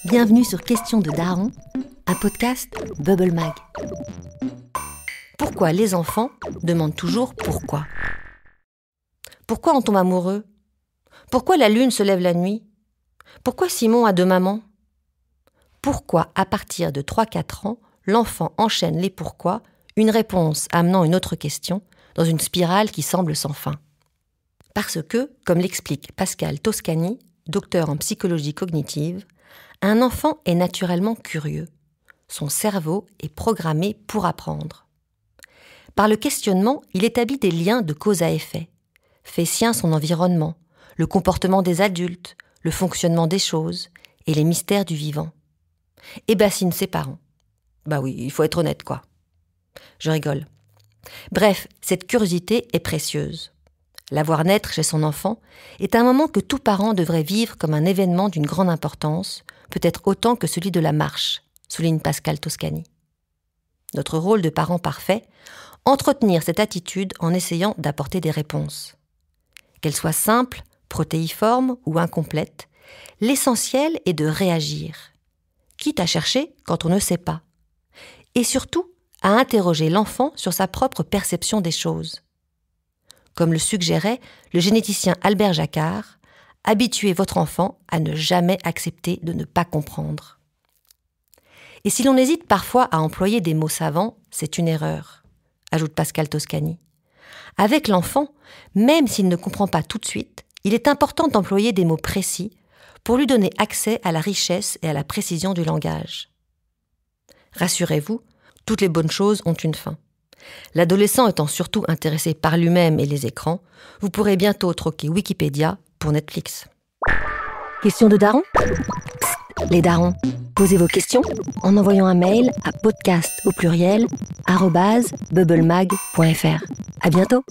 Bienvenue sur Question de Daron, un podcast Bubble Mag. Pourquoi les enfants demandent toujours pourquoi? Pourquoi on tombe amoureux? Pourquoi la lune se lève la nuit? Pourquoi Simon a deux mamans? Pourquoi, à partir de 3-4 ans, l'enfant enchaîne les pourquoi, une réponse amenant une autre question, dans une spirale qui semble sans fin? Parce que, comme l'explique Pascal Toscani, docteur en psychologie cognitive, un enfant est naturellement curieux. Son cerveau est programmé pour apprendre. Par le questionnement, il établit des liens de cause à effet, fait sien son environnement, le comportement des adultes, le fonctionnement des choses et les mystères du vivant. Et bassine ses parents. Bah oui, il faut être honnête, quoi. Je rigole. Bref, cette curiosité est précieuse. La voir naître chez son enfant est un moment que tout parent devrait vivre comme un événement d'une grande importance, peut-être autant que celui de la marche, souligne Pascal Toscani. Notre rôle de parent parfait, entretenir cette attitude en essayant d'apporter des réponses. Qu'elles soient simples, protéiformes ou incomplètes, l'essentiel est de réagir, quitte à chercher quand on ne sait pas, et surtout à interroger l'enfant sur sa propre perception des choses. Comme le suggérait le généticien Albert Jacquard, habituez votre enfant à ne jamais accepter de ne pas comprendre. Et si l'on hésite parfois à employer des mots savants, c'est une erreur, ajoute Pascal Toscani. Avec l'enfant, même s'il ne comprend pas tout de suite, il est important d'employer des mots précis pour lui donner accès à la richesse et à la précision du langage. Rassurez-vous, toutes les bonnes choses ont une fin. L'adolescent étant surtout intéressé par lui-même et les écrans, vous pourrez bientôt troquer Wikipédia pour Netflix. Question de daron? Les darons, posez vos questions en envoyant un mail à podcast@bubblemag.fr. À bientôt!